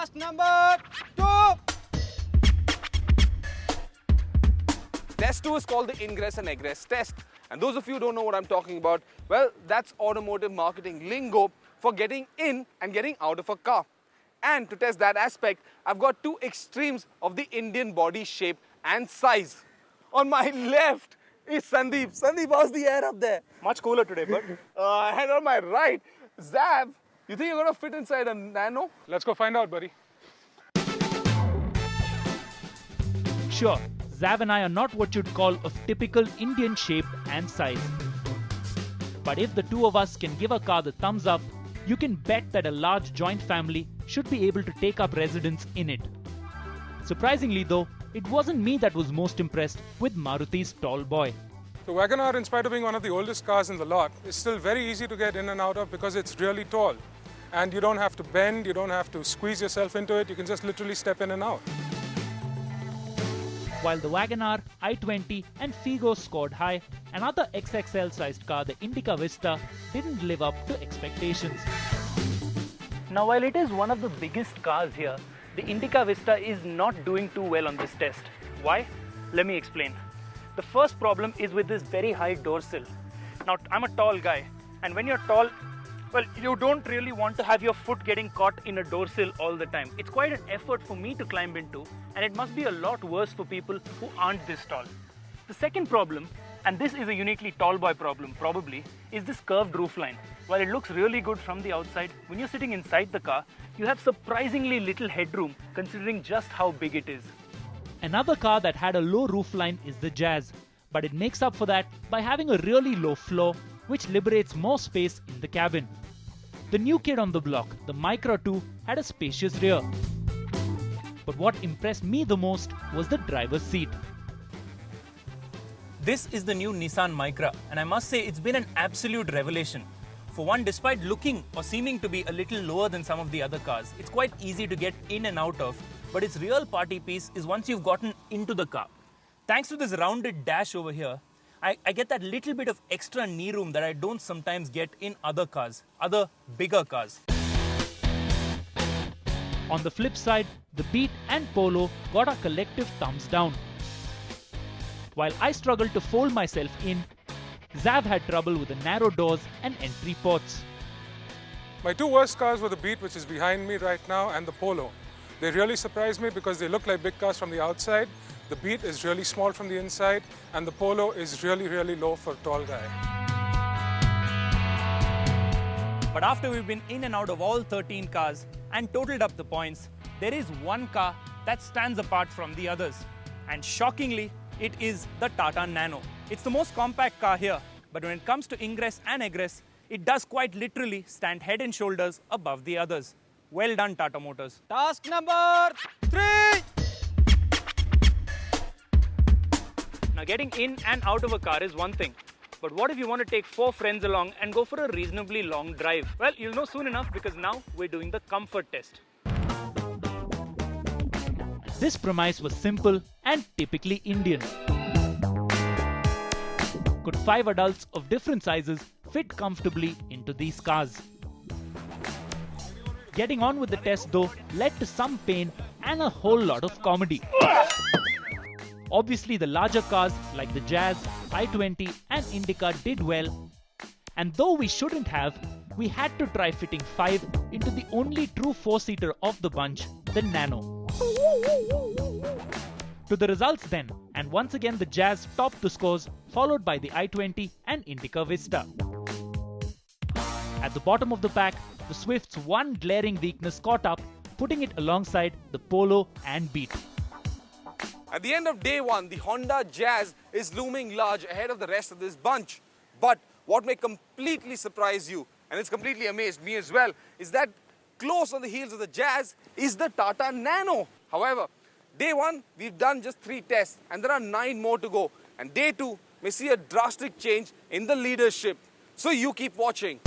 Task number 2. Test 2 is called the ingress and egress test. And those of you who don't know what I'm talking about, well, that's automotive marketing lingo for getting in and getting out of a car. And to test that aspect, I've got two extremes of the Indian body shape and size. On my left is Sandeep. Sandeep, how's the air up there? Much cooler today, bud. And on my right, Zav. You think you're going to fit inside a Nano? Let's go find out, buddy. Sure, Zav and I are not what you'd call of typical Indian shape and size. But if the two of us can give a car the thumbs up, you can bet that a large joint family should be able to take up residence in it. Surprisingly though, it wasn't me that was most impressed with Maruti's tall boy. The WagonR, in spite of being one of the oldest cars in the lot, is still very easy to get in and out of because it's really tall. And you don't have to bend, you don't have to squeeze yourself into it, you can just literally step in and out. While the WagonR, i20 and Figo scored high, another XXL sized car, the Indica Vista, didn't live up to expectations. Now, while it is one of the biggest cars here, the Indica Vista is not doing too well on this test. Why? Let me explain. The first problem is with this very high door sill. Now, I'm a tall guy, and when you're tall, well, you don't really want to have your foot getting caught in a door sill all the time. It's quite an effort for me to climb into, and it must be a lot worse for people who aren't this tall. The second problem, and this is a uniquely tall boy problem probably, is this curved roofline. While it looks really good from the outside, when you're sitting inside the car, you have surprisingly little headroom considering just how big it is. Another car that had a low roofline is the Jazz, but it makes up for that by having a really low floor, which liberates more space in the cabin. The new kid on the block, the Micra 2, had a spacious rear. But what impressed me the most was the driver's seat. This is the new Nissan Micra, and I must say it's been an absolute revelation. For one, despite looking or seeming to be a little lower than some of the other cars, it's quite easy to get in and out of, but its real party piece is once you've gotten into the car. Thanks to this rounded dash over here, I get that little bit of extra knee room that I don't sometimes get in other cars, other bigger cars. On the flip side, the Beat and Polo got a collective thumbs down. While I struggled to fold myself in, Zav had trouble with the narrow doors and entry ports. My two worst cars were the Beat, which is behind me right now, and the Polo. They really surprised me because they look like big cars from the outside. The Beat is really small from the inside, and the Polo is really, really low for a tall guy. But after we've been in and out of all 13 cars and totaled up the points, there is one car that stands apart from the others. And shockingly, it is the Tata Nano. It's the most compact car here, but when it comes to ingress and egress, it does quite literally stand head and shoulders above the others. Well done, Tata Motors. Task number 3. Now, getting in and out of a car is one thing. But what if you want to take 4 friends along and go for a reasonably long drive? Well, you'll know soon enough because now we're doing the comfort test. This premise was simple and typically Indian. Could 5 adults of different sizes fit comfortably into these cars? Getting on with the test though led to some pain and a whole lot of comedy. Obviously the larger cars like the Jazz, i20 and Indica did well. And though we shouldn't have, we had to try fitting 5 into the only true 4-seater of the bunch, the Nano. To the results then, and once again the Jazz topped the scores, followed by the i20 and Indica Vista. At the bottom of the pack, the Swift's one glaring weakness caught up, putting it alongside the Polo and Beat. At the end of day one, the Honda Jazz is looming large ahead of the rest of this bunch. But what may completely surprise you, and it's completely amazed me as well, is that close on the heels of the Jazz is the Tata Nano. However, day one, we've done just 3 tests, and there are 9 more to go. And day 2 may see a drastic change in the leadership. So you keep watching.